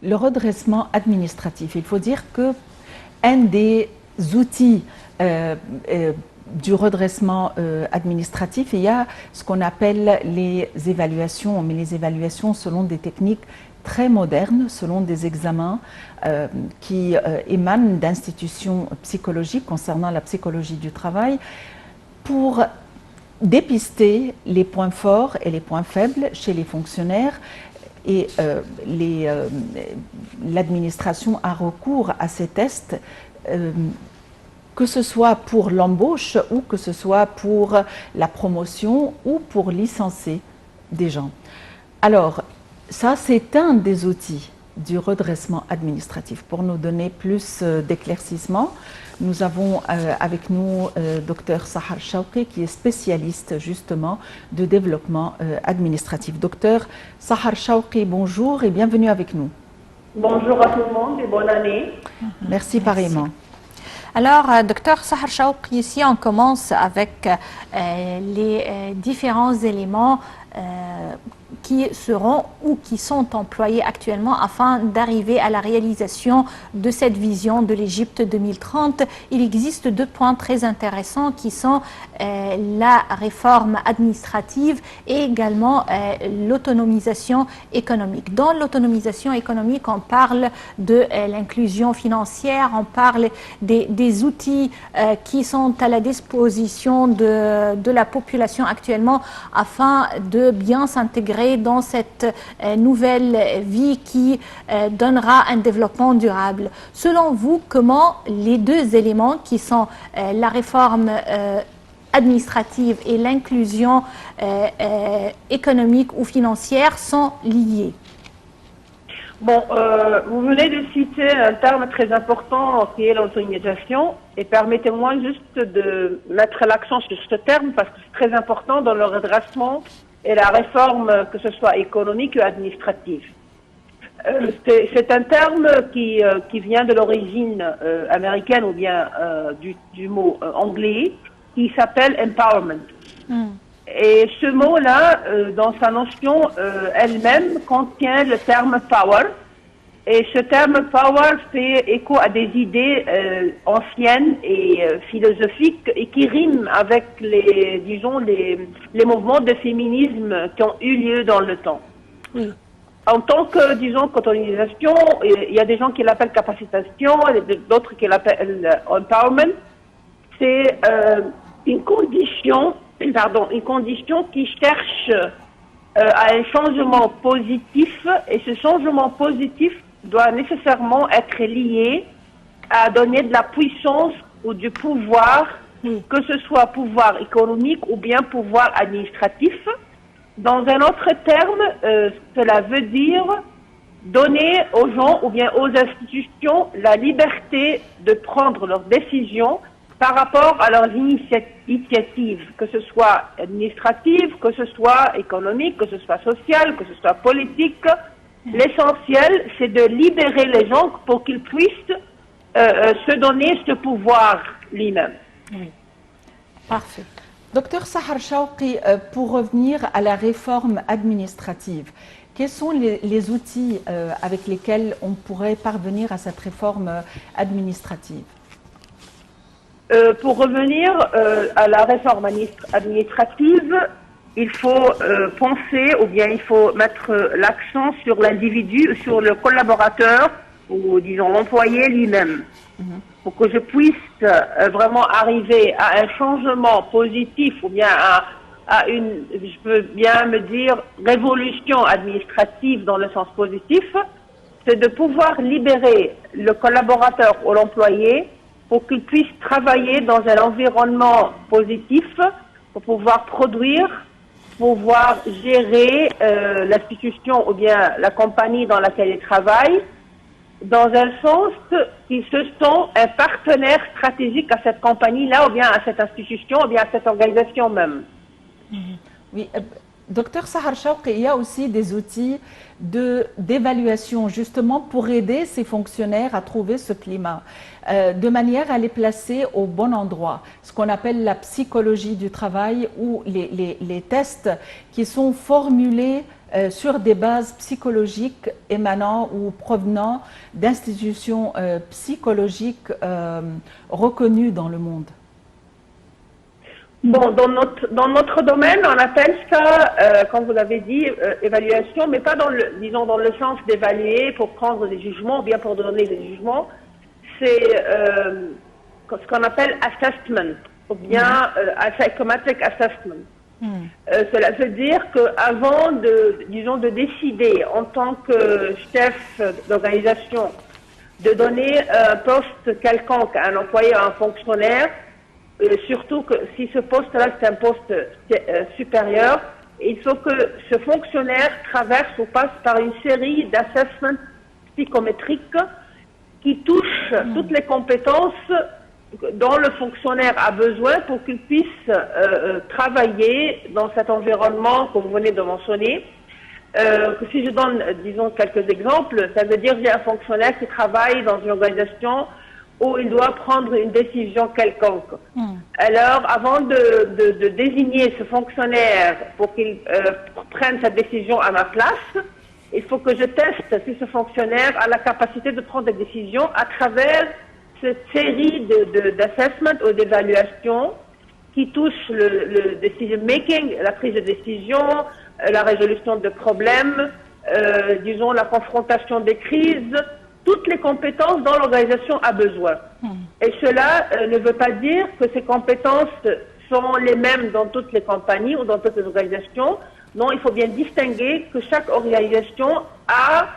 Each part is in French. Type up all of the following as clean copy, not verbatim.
le redressement administratif. Il faut dire que un des outils du redressement administratif, il y a ce qu'on appelle les évaluations, mais les évaluations selon des techniques très modernes, selon des examens qui émanent d'institutions psychologiques concernant la psychologie du travail, pour dépister les points forts et les points faibles chez les fonctionnaires. Et l'administration a recours à ces tests, que ce soit pour l'embauche ou que ce soit pour la promotion ou pour licencier des gens. Alors, ça, c'est un des outils du redressement administratif. Pour nous donner plus d'éclaircissement, nous avons avec nous Dr Sahar Chawqi, qui est spécialiste justement de développement administratif. Docteur Sahar Chawqi, bonjour et bienvenue avec nous. Bonjour à tout le monde et bonne année. Merci pareillement. Alors, docteur Sahar Chawqi, ici on commence avec les différents éléments qui seront ou qui sont employés actuellement afin d'arriver à la réalisation de cette vision de l'Égypte 2030. Il existe deux points très intéressants qui sont la réforme administrative et également l'autonomisation économique. Dans l'autonomisation économique, on parle de l'inclusion financière, on parle des outils qui sont à la disposition de la population actuellement afin de bien s'intégrer dans cette nouvelle vie qui donnera un développement durable. Selon vous, comment les deux éléments qui sont la réforme administrative et l'inclusion économique ou financière sont liés? Bon, vous venez de citer un terme très important qui est l'autonomisation, et permettez-moi juste de mettre l'accent sur ce terme parce que c'est très important dans le redressement et la réforme, que ce soit économique ou administrative. C'est un terme qui vient de l'origine américaine ou bien du mot anglais qui s'appelle empowerment. Et ce mot-là, dans sa notion elle-même, contient le terme power. Et ce terme power fait écho à des idées anciennes et philosophiques et qui riment avec les mouvements de féminisme qui ont eu lieu dans le temps. Oui. En tant que, disons, qu'autonomisation, il y a des gens qui l'appellent capacitation, d'autres qui l'appellent empowerment. C'est une condition qui cherche à un changement positif, et ce changement positif doit nécessairement être lié à donner de la puissance ou du pouvoir, que ce soit pouvoir économique ou bien pouvoir administratif. Dans un autre terme, cela veut dire donner aux gens ou bien aux institutions la liberté de prendre leurs décisions par rapport à leurs initiatives, que ce soit administratives, que ce soit économiques, que ce soit sociales, que ce soit politiques. L'essentiel, c'est de libérer les gens pour qu'ils puissent se donner ce pouvoir lui-même. Oui. Parfait. Docteur Sahar Chawqi, pour revenir à la réforme administrative, quels sont les outils avec lesquels on pourrait parvenir à cette réforme administrative? Pour revenir à la réforme administrative, il faut penser ou bien il faut mettre l'accent sur l'individu, sur le collaborateur ou disons l'employé lui-même. Pour que je puisse vraiment arriver à un changement positif ou bien à une, je peux bien me dire, révolution administrative dans le sens positif, c'est de pouvoir libérer le collaborateur ou l'employé pour qu'il puisse travailler dans un environnement positif, pour pouvoir produire, pouvoir gérer l'institution ou bien la compagnie dans laquelle il travaille, dans un sens qu'ils se sont un partenaire stratégique à cette compagnie-là, ou bien à cette institution, ou bien à cette organisation même. Oui, docteur Sahar Chawqi, il y a aussi des outils d'évaluation justement pour aider ces fonctionnaires à trouver ce climat, de manière à les placer au bon endroit. Ce qu'on appelle la psychologie du travail ou les tests qui sont formulés sur des bases psychologiques émanant ou provenant d'institutions psychologiques reconnues dans le monde? Bon, dans notre domaine, on appelle ça, comme vous l'avez dit, évaluation, mais pas dans le, disons, dans le sens d'évaluer pour prendre des jugements ou bien pour donner des jugements. C'est ce qu'on appelle assessment, ou bien psychometric assessment. Cela veut dire qu'avant de décider en tant que chef d'organisation de donner un poste quelconque à un employé, à un fonctionnaire, surtout que si ce poste-là c'est un poste supérieur, il faut que ce fonctionnaire traverse ou passe par une série d'assessments psychométriques qui touchent toutes les compétences dont le fonctionnaire a besoin pour qu'il puisse travailler dans cet environnement que vous venez de mentionner. Si je donne, disons, quelques exemples, ça veut dire que j'ai un fonctionnaire qui travaille dans une organisation où il doit prendre une décision quelconque. Alors, avant de désigner ce fonctionnaire pour qu'il prenne cette décision à ma place, il faut que je teste si ce fonctionnaire a la capacité de prendre des décisions à travers cette série d'assessments ou d'évaluations qui touchent le decision making, la prise de décision, la résolution de problèmes, disons la confrontation des crises, toutes les compétences dont l'organisation a besoin. Et cela ne veut pas dire que ces compétences sont les mêmes dans toutes les compagnies ou dans toutes les organisations. Non, il faut bien distinguer que chaque organisation a,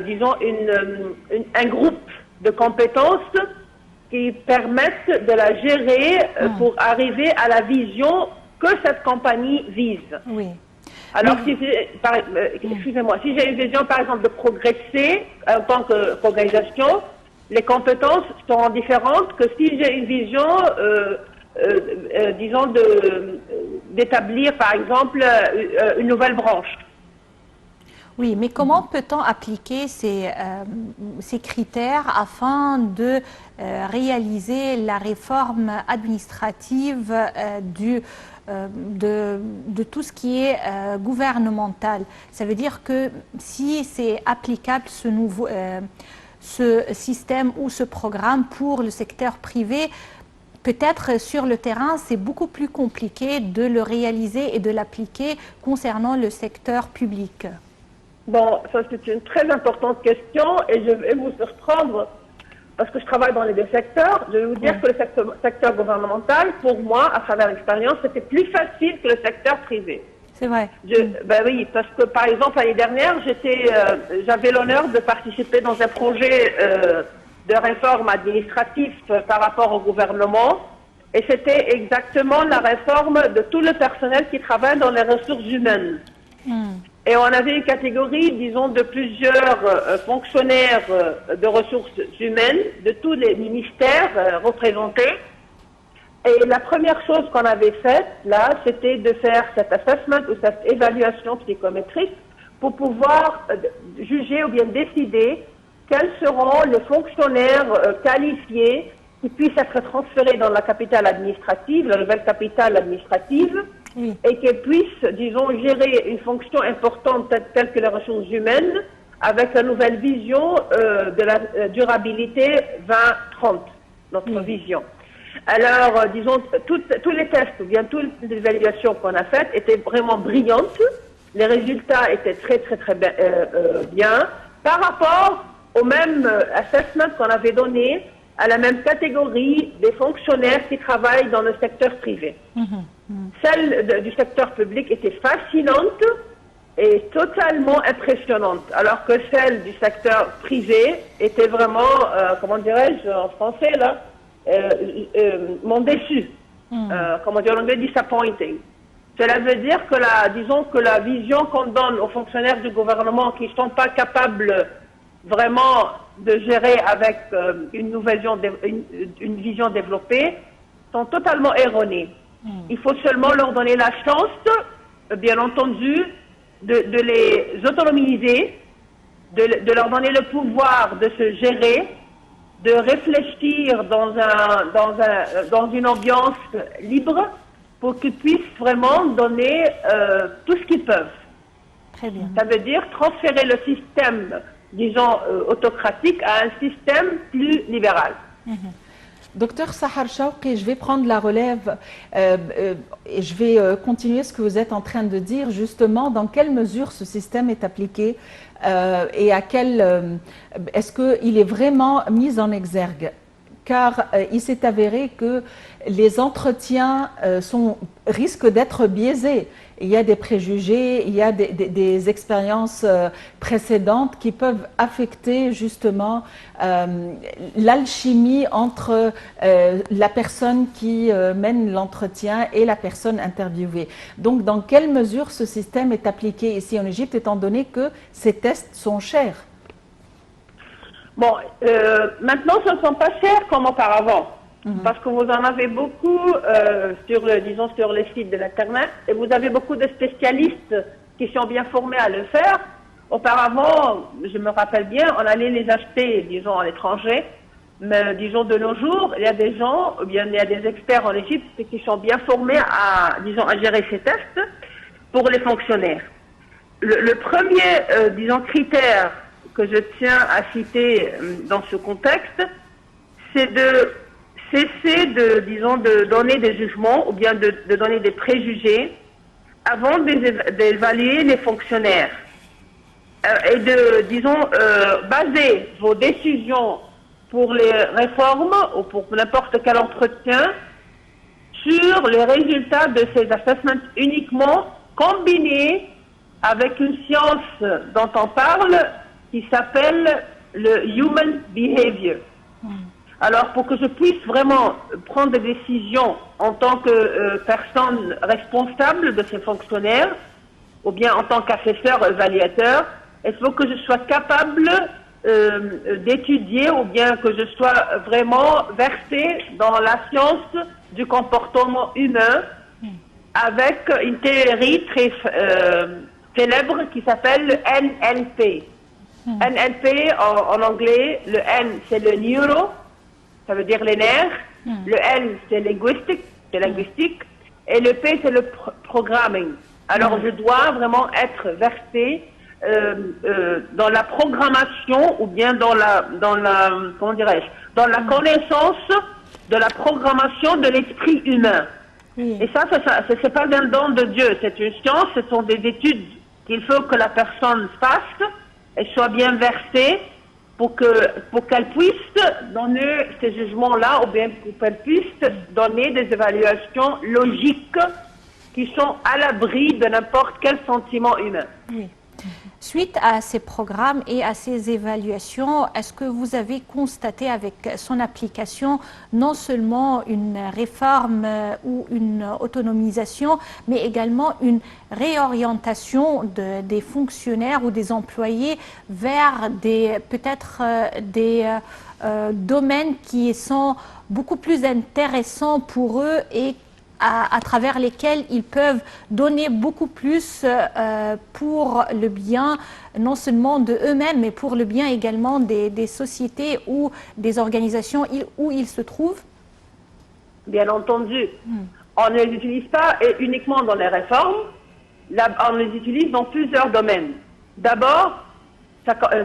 disons, un groupe de compétences qui permettent de la gérer pour arriver à la vision que cette compagnie vise. Oui. Alors, excusez-moi, si j'ai une vision, par exemple, de progresser en tant qu'organisation, les compétences seront différentes que si j'ai une vision, disons, d'établir, par exemple, une nouvelle branche. Oui, mais comment peut-on appliquer ces critères afin de réaliser la réforme administrative de tout ce qui est gouvernemental? Ça veut dire que si c'est applicable ce système ou ce programme pour le secteur privé, peut-être sur le terrain, c'est beaucoup plus compliqué de le réaliser et de l'appliquer concernant le secteur public. Bon, ça c'est une très importante question et je vais vous surprendre parce que je travaille dans les deux secteurs. Je vais vous dire que le secteur gouvernemental, pour moi, à travers l'expérience, c'était plus facile que le secteur privé. C'est vrai. Ben oui, parce que par exemple l'année dernière, j'avais l'honneur de participer dans un projet de réforme administrative par rapport au gouvernement et c'était exactement la réforme de tout le personnel qui travaille dans les ressources humaines. Et on avait une catégorie, disons, de plusieurs fonctionnaires de ressources humaines, de tous les ministères représentés. Et la première chose qu'on avait faite, là, c'était de faire cet assessment ou cette évaluation psychométrique pour pouvoir juger ou bien décider quels seront les fonctionnaires qualifiés qui puissent être transférés dans la capitale administrative, la nouvelle capitale administrative, et qu'ils puissent, disons, gérer une fonction importante telle que les ressources humaines avec la nouvelle vision de la durabilité 2030, notre vision. Alors, disons, tous les tests ou bien toutes les évaluations qu'on a faites étaient vraiment brillantes. Les résultats étaient très, très, très bien par rapport au même assessment qu'on avait donné à la même catégorie des fonctionnaires qui travaillent dans le secteur privé. Celle du secteur public était fascinante et totalement impressionnante, alors que celle du secteur privé était vraiment, comment dirais-je en français là, m'ont déçu. Comment dire en anglais, disappointing. Cela veut dire que disons que la vision qu'on donne aux fonctionnaires du gouvernement qui ne sont pas capables vraiment de gérer avec une vision développée sont totalement erronées. Il faut seulement leur donner la chance, bien entendu, de les autonomiser, de leur donner le pouvoir de se gérer, de réfléchir dans une ambiance libre pour qu'ils puissent vraiment donner tout ce qu'ils peuvent. Très bien. Ça veut dire transférer le système, disons, autocratique à un système plus libéral. Docteur Sahar Chawqi, je vais prendre la relève et je vais continuer ce que vous êtes en train de dire, justement, dans quelle mesure ce système est appliqué et à quel est-ce qu'il est vraiment mis en exergue. Car il s'est avéré que les entretiens risquent d'être biaisés. Il y a des préjugés, il y a des expériences précédentes qui peuvent affecter justement l'alchimie entre la personne qui mène l'entretien et la personne interviewée. Donc, dans quelle mesure ce système est appliqué ici en Égypte, étant donné que ces tests sont chers? Bon, maintenant, ce ne sont pas chers comme auparavant. Parce que vous en avez beaucoup sur les sites de l'Internet et vous avez beaucoup de spécialistes qui sont bien formés à le faire. Auparavant, je me rappelle bien, on allait les acheter, disons, à l'étranger. Mais disons, de nos jours, il y a des gens, ou bien il y a des experts en Égypte qui sont bien formés à gérer ces tests pour les fonctionnaires. Le premier, critère que je tiens à citer dans ce contexte, c'est de cesser de donner des jugements ou bien de donner des préjugés avant d'évaluer les fonctionnaires et de, baser vos décisions pour les réformes ou pour n'importe quel entretien sur les résultats de ces assessments uniquement combinés avec une science dont on parle qui s'appelle le Human Behavior. Alors, pour que je puisse vraiment prendre des décisions en tant que personne responsable de ces fonctionnaires, ou bien en tant qu'assesseur, évaluateur, il faut que je sois capable d'étudier, ou bien que je sois vraiment versé dans la science du comportement humain, avec une théorie très célèbre qui s'appelle le NLP. NLP, en anglais, le N, c'est le neuro, ça veut dire les nerfs. Le L, c'est linguistique, et le P, c'est le programming. Alors, je dois vraiment être versé dans la programmation ou bien dans la connaissance de la programmation de l'esprit humain. Et ça c'est pas un don de Dieu, c'est une science, ce sont des études qu'il faut que la personne fasse et soit bien versée pour qu'elle puisse donner ces jugements-là, ou bien pour qu'elle puisse donner des évaluations logiques qui sont à l'abri de n'importe quel sentiment humain. Oui. Suite à ces programmes et à ces évaluations, est-ce que vous avez constaté avec son application non seulement une réforme ou une autonomisation, mais également une réorientation des fonctionnaires ou des employés vers peut-être des domaines qui sont beaucoup plus intéressants pour eux et à travers lesquels ils peuvent donner beaucoup plus pour le bien, non seulement de eux-mêmes, mais pour le bien également des sociétés ou des organisations où ils se trouvent? Bien entendu. On ne les utilise pas uniquement dans les réformes, on les utilise dans plusieurs domaines. D'abord,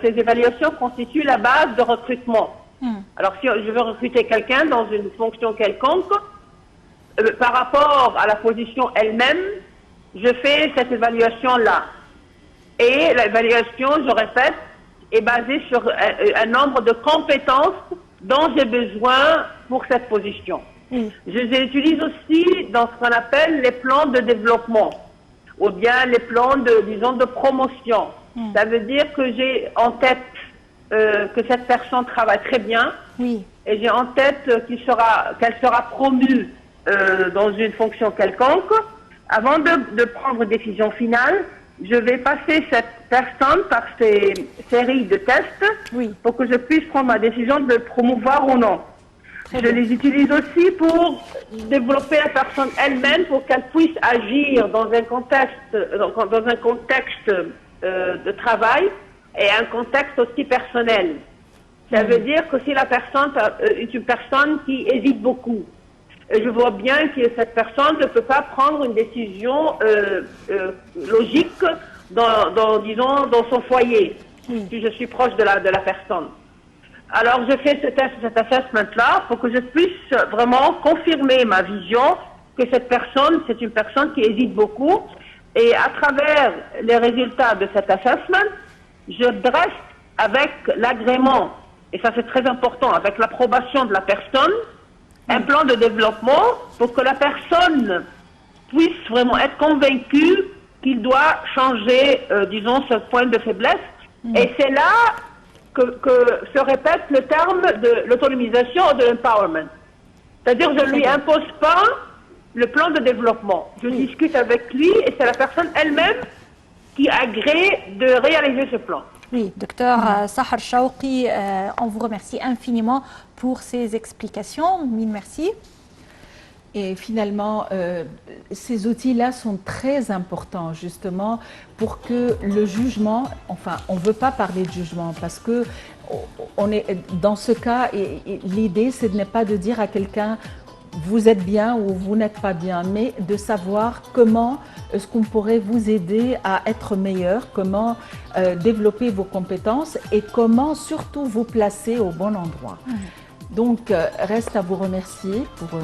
ces évaluations constituent la base de recrutement. Alors, si je veux recruter quelqu'un dans une fonction quelconque, par rapport à la position elle-même, je fais cette évaluation-là. Et l'évaluation, je répète, est basée sur un nombre de compétences dont j'ai besoin pour cette position. Je les utilise aussi dans ce qu'on appelle les plans de développement, ou bien les plans de promotion. Ça veut dire que j'ai en tête que cette personne travaille très bien, et j'ai en tête qu'elle sera promue dans une fonction quelconque. Avant de prendre une décision finale, je vais passer cette personne par ces séries de tests pour que je puisse prendre ma décision de le promouvoir ou non. Je les utilise aussi pour développer la personne elle-même, pour qu'elle puisse agir dans un contexte de travail et un contexte aussi personnel. Ça veut dire que si la personne est une personne qui hésite beaucoup, je vois bien que cette personne ne peut pas prendre une décision logique disons, dans son foyer, si je suis proche de la personne. Alors, je fais cet assessment-là pour que je puisse vraiment confirmer ma vision que cette personne, c'est une personne qui hésite beaucoup. Et à travers les résultats de cet assessment, je dresse avec l'agrément, et ça c'est très important, avec l'approbation de la personne, un plan de développement pour que la personne puisse vraiment être convaincue qu'il doit changer, disons, ce point de faiblesse. Et c'est là que se répète le terme de l'autonomisation ou de l'empowerment. C'est-à-dire, je ne lui impose pas le plan de développement. Je discute avec lui et c'est la personne elle-même qui agrée de réaliser ce plan. Oui, docteur Sahar Chawqi, on vous remercie infiniment pour ces explications. Mille merci. Et finalement, ces outils-là sont très importants justement pour que le jugement, enfin, on ne veut pas parler de jugement parce que on est, dans ce cas, l'idée, c'est de ne pas de dire à quelqu'un vous êtes bien ou vous n'êtes pas bien, mais de savoir comment est-ce qu'on pourrait vous aider à être meilleur, comment développer vos compétences et comment surtout vous placer au bon endroit. Donc, reste à vous remercier pour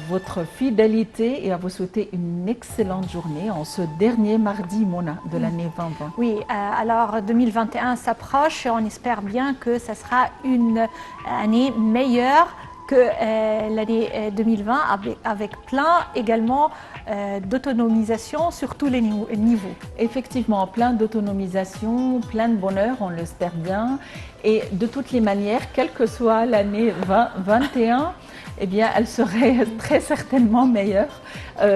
votre fidélité et à vous souhaiter une excellente journée en ce dernier mardi, Mona, de l'année 2020. Oui, alors 2021 s'approche et on espère bien que ça sera une année meilleure que l'année 2020 avec plein également d'autonomisation sur tous les niveaux. Effectivement, plein d'autonomisation, plein de bonheur, on l'espère bien. Et de toutes les manières, quelle que soit l'année 2021, eh bien, elle serait très certainement meilleure.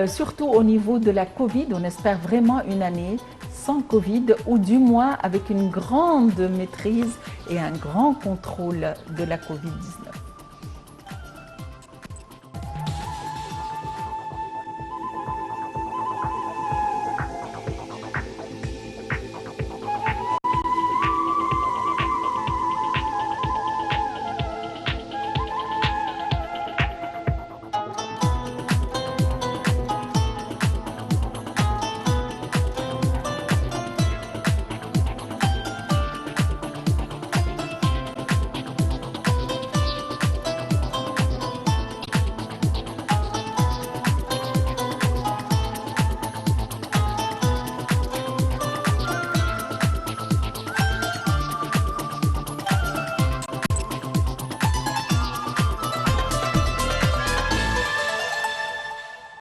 Surtout au niveau de la Covid, on espère vraiment une année sans Covid ou du moins avec une grande maîtrise et un grand contrôle de la Covid-19.